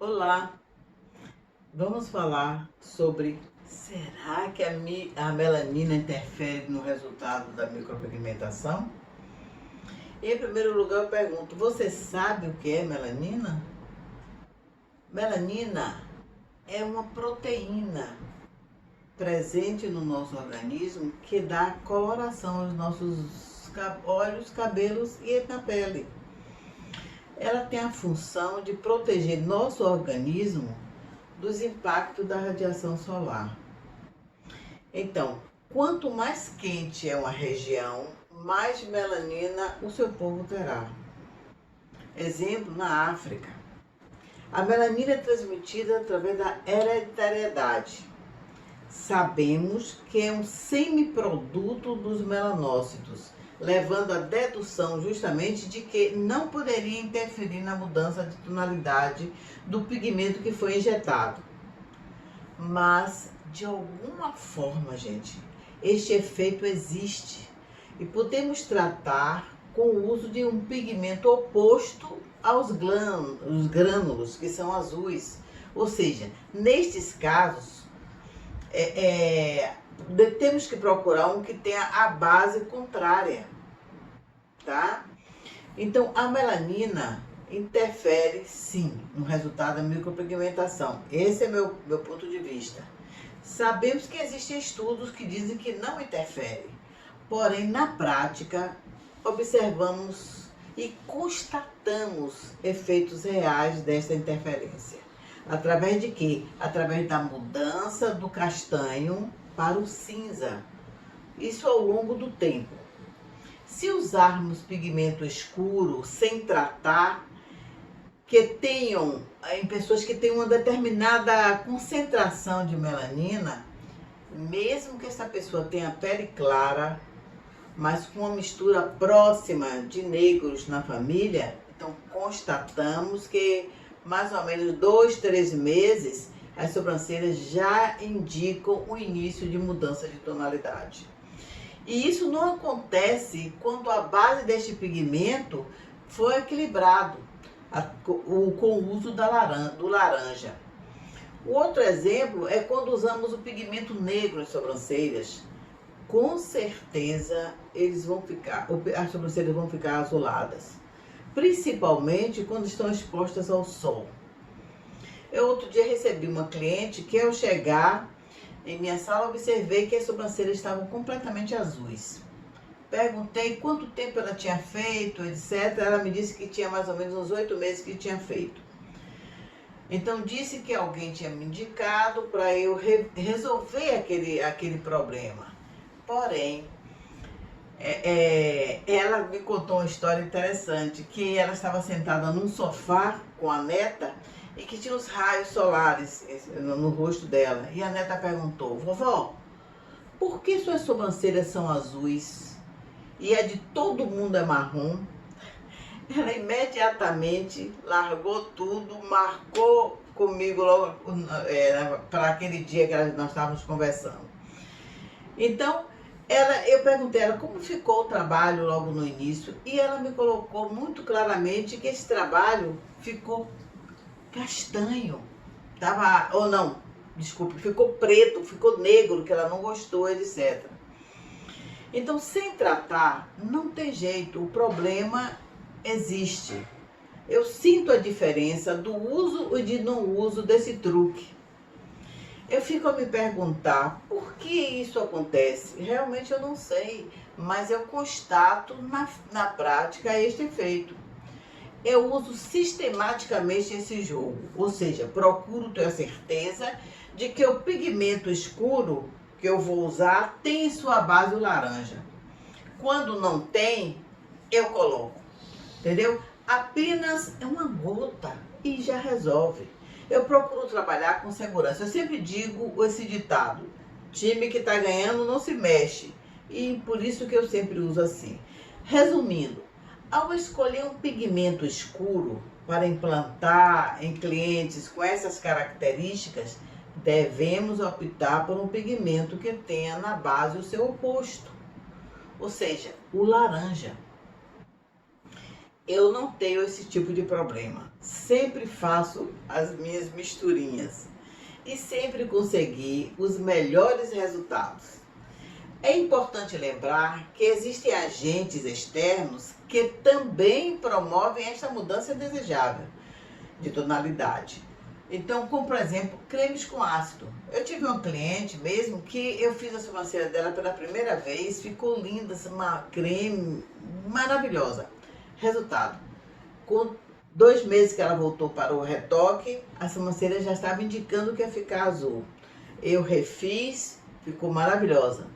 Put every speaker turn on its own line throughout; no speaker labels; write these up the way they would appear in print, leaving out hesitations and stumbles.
Olá, vamos falar sobre será que a melanina interfere no resultado da micropigmentação? Em primeiro lugar, eu pergunto: você sabe o que é melanina? Melanina é uma proteína presente no nosso organismo que dá coloração aos nossos olhos, cabelos e na pele. Ela tem a função de proteger nosso organismo dos impactos da radiação solar. Então, quanto mais quente é uma região, mais melanina o seu povo terá. Exemplo, na África. A melanina é transmitida através da hereditariedade. Sabemos que é um semiproduto dos melanócitos, levando à dedução justamente de que não poderia interferir na mudança de tonalidade do pigmento que foi injetado. Mas, de alguma forma, gente, este efeito existe e podemos tratar com o uso de um pigmento oposto aos grânulos, que são azuis. Ou seja, nestes casos, temos que procurar um que tenha a base contrária, tá? Então, a melanina interfere, sim, no resultado da micropigmentação. Esse é meu ponto de vista. Sabemos que existem estudos que dizem que não interfere, porém, na prática, observamos e constatamos efeitos reais dessa interferência. Através de quê? Através da mudança do castanho para o cinza. Isso ao longo do tempo. Se usarmos pigmento escuro sem tratar, que tenham, em pessoas que têm uma determinada concentração de melanina, mesmo que essa pessoa tenha pele clara, mas com uma mistura próxima de negros na família, então constatamos que mais ou menos 2, 3 meses, as sobrancelhas já indicam o início de mudança de tonalidade. E isso não acontece quando a base deste pigmento foi equilibrado com o uso do laranja. O outro exemplo é quando usamos o pigmento negro nas sobrancelhas. Com certeza as sobrancelhas vão ficar azuladas, principalmente quando estão expostas ao sol. Eu outro dia recebi uma cliente que, ao chegar em minha sala, observei que as sobrancelhas estavam completamente azuis. Perguntei quanto tempo ela tinha feito, etc. Ela me disse que tinha mais ou menos uns 8 meses que tinha feito. Então disse que alguém tinha me indicado para eu resolver aquele problema. Porém, ela me contou uma história interessante, que ela estava sentada num sofá com a neta e que tinha os raios solares no rosto dela. E a neta perguntou: vovó, por que suas sobrancelhas são azuis e a de todo mundo é marrom? Ela imediatamente largou tudo, marcou comigo logo para aquele dia que nós estávamos conversando. Então, eu perguntei a ela como ficou o trabalho logo no início, e ela me colocou muito claramente que esse trabalho ficou castanho, ficou preto, ficou negro, que ela não gostou, etc. Então, sem tratar, não tem jeito, o problema existe. Eu sinto a diferença do uso e de não uso desse truque. Eu fico a me perguntar por que isso acontece. Realmente eu não sei, mas eu constato na prática este efeito. Eu uso sistematicamente esse jogo, ou seja, procuro ter a certeza de que o pigmento escuro que eu vou usar tem em sua base o laranja. Quando não tem, eu coloco, entendeu? Apenas uma gota e já resolve. Eu procuro trabalhar com segurança. Eu sempre digo esse ditado: time que está ganhando não se mexe. E por isso que eu sempre uso assim. Resumindo, ao escolher um pigmento escuro para implantar em clientes com essas características, devemos optar por um pigmento que tenha na base o seu oposto, ou seja, o laranja. eu não tenho esse tipo de problema. Sempre faço as minhas misturinhas e sempre consegui os melhores resultados. É importante lembrar que existem agentes externos que também promovem esta mudança desejável de tonalidade. Então, como por exemplo, cremes com ácido. Eu tive uma cliente mesmo que eu fiz a sobrancelha dela pela primeira vez, ficou linda, uma creme maravilhosa. Resultado, com 2 meses que ela voltou para o retoque, a sobrancelha já estava indicando que ia ficar azul. Eu refiz, ficou maravilhosa.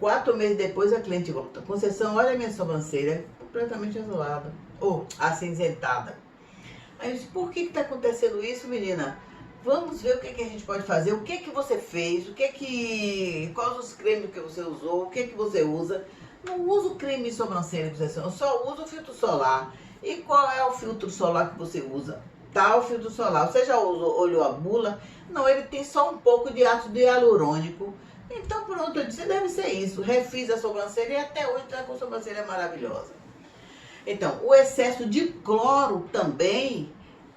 4 meses depois a cliente volta. Conceição, olha a minha sobrancelha, completamente azulada, ou acinzentada. Aí eu disse, por que está acontecendo isso, menina? Vamos ver o que a gente pode fazer, o que você fez, quais os cremes que você usou, o que você usa. Não uso creme de sobrancelha, eu só uso o filtro solar. E qual é o filtro solar que você usa? Tal filtro solar. Você já olhou a bula? Não, ele tem só um pouco de ácido hialurônico. Então pronto, eu disse, deve ser isso. Refiz a sobrancelha e até hoje está com a sobrancelha maravilhosa. Então, o excesso de cloro também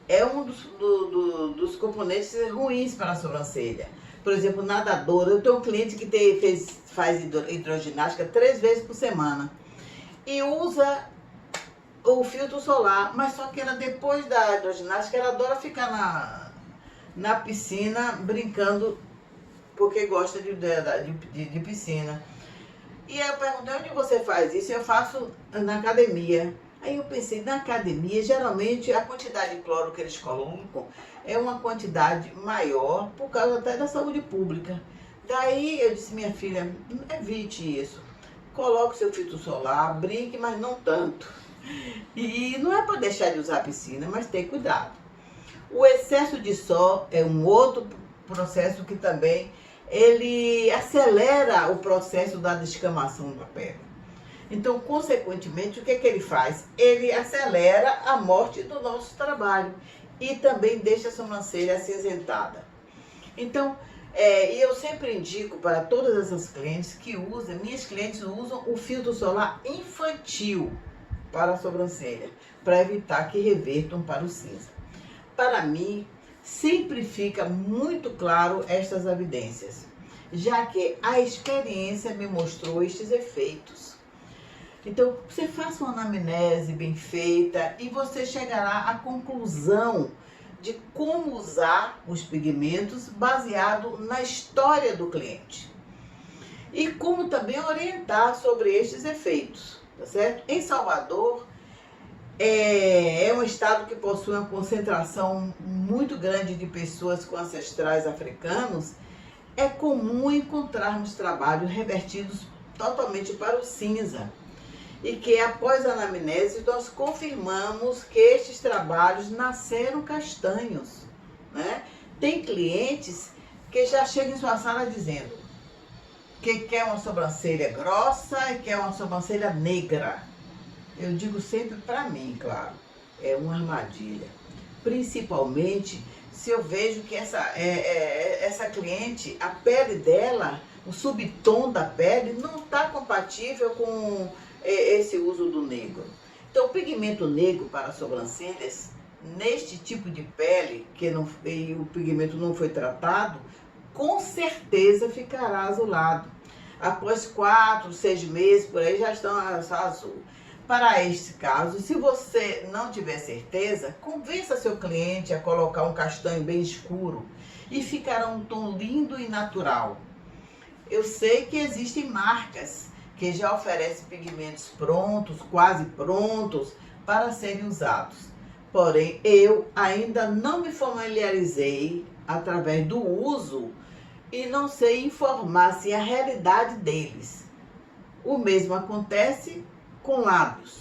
é um dos componentes ruins para a sobrancelha. Por exemplo, nadadora. Eu tenho um cliente que faz hidroginástica 3 vezes por semana e usa o filtro solar, mas só que ela, depois da hidroginástica, ela adora ficar na piscina brincando, porque gosta de piscina. E aí eu perguntei, onde você faz isso? Eu faço na academia. Aí eu pensei, na academia, geralmente a quantidade de cloro que eles colocam é uma quantidade maior, por causa até da saúde pública. Daí eu disse, minha filha, evite isso. Coloque seu filtro solar, brinque, mas não tanto. E não é para deixar de usar a piscina, mas tem cuidado. O excesso de sol é um outro processo que também ele acelera o processo da descamação da pele. Então, consequentemente, o que ele faz? Ele acelera a morte do nosso trabalho e também deixa a sobrancelha acinzentada. Então, eu sempre indico para todas essas clientes que minhas clientes usam o filtro solar infantil para a sobrancelha, para evitar que revertam para o cinza. Para mim, sempre fica muito claro estas evidências, já que a experiência me mostrou estes efeitos. Então, você faça uma anamnese bem feita e você chegará à conclusão de como usar os pigmentos baseado na história do cliente. E como também orientar sobre estes efeitos, tá certo? Em Salvador, é um estado que possui uma concentração muito grande de pessoas com ancestrais africanos. É comum encontrarmos trabalhos revertidos totalmente para o cinza. E que após a anamnese nós confirmamos que estes trabalhos nasceram castanhos, né? Tem clientes que já chegam em sua sala dizendo que quer uma sobrancelha grossa e quer uma sobrancelha negra. Eu digo sempre para mim, claro, é uma armadilha. Principalmente se eu vejo que essa cliente, a pele dela, o subtom da pele não está compatível com esse uso do negro. Então, o pigmento negro para sobrancelhas, neste tipo de pele, e o pigmento não foi tratado, com certeza ficará azulado. Após 4, 6 meses, por aí já estão azul. Para este caso, se você não tiver certeza, convença seu cliente a colocar um castanho bem escuro e ficará um tom lindo e natural. Eu sei que existem marcas que já oferecem pigmentos prontos, quase prontos, para serem usados. Porém, eu ainda não me familiarizei através do uso e não sei informar se a realidade deles. O mesmo acontece com lábios.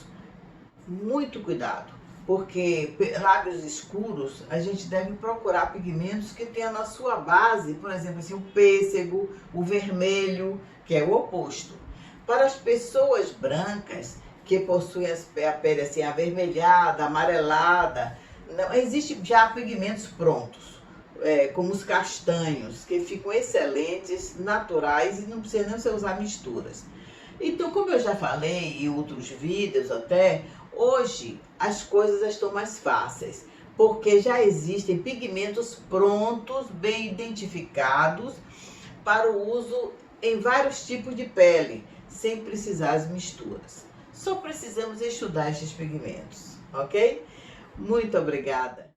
Muito cuidado, porque lábios escuros, a gente deve procurar pigmentos que tenham na sua base, por exemplo, assim, o pêssego, o vermelho, que é o oposto. Para as pessoas brancas, que possuem a pele assim avermelhada, amarelada, não existe já pigmentos prontos, como os castanhos, que ficam excelentes, naturais e não precisa nem você usar misturas. Então, como eu já falei em outros vídeos até, Hoje as coisas estão mais fáceis, porque já existem pigmentos prontos, bem identificados, para o uso em vários tipos de pele, sem precisar as misturas. Só precisamos estudar estes pigmentos, ok? Muito obrigada!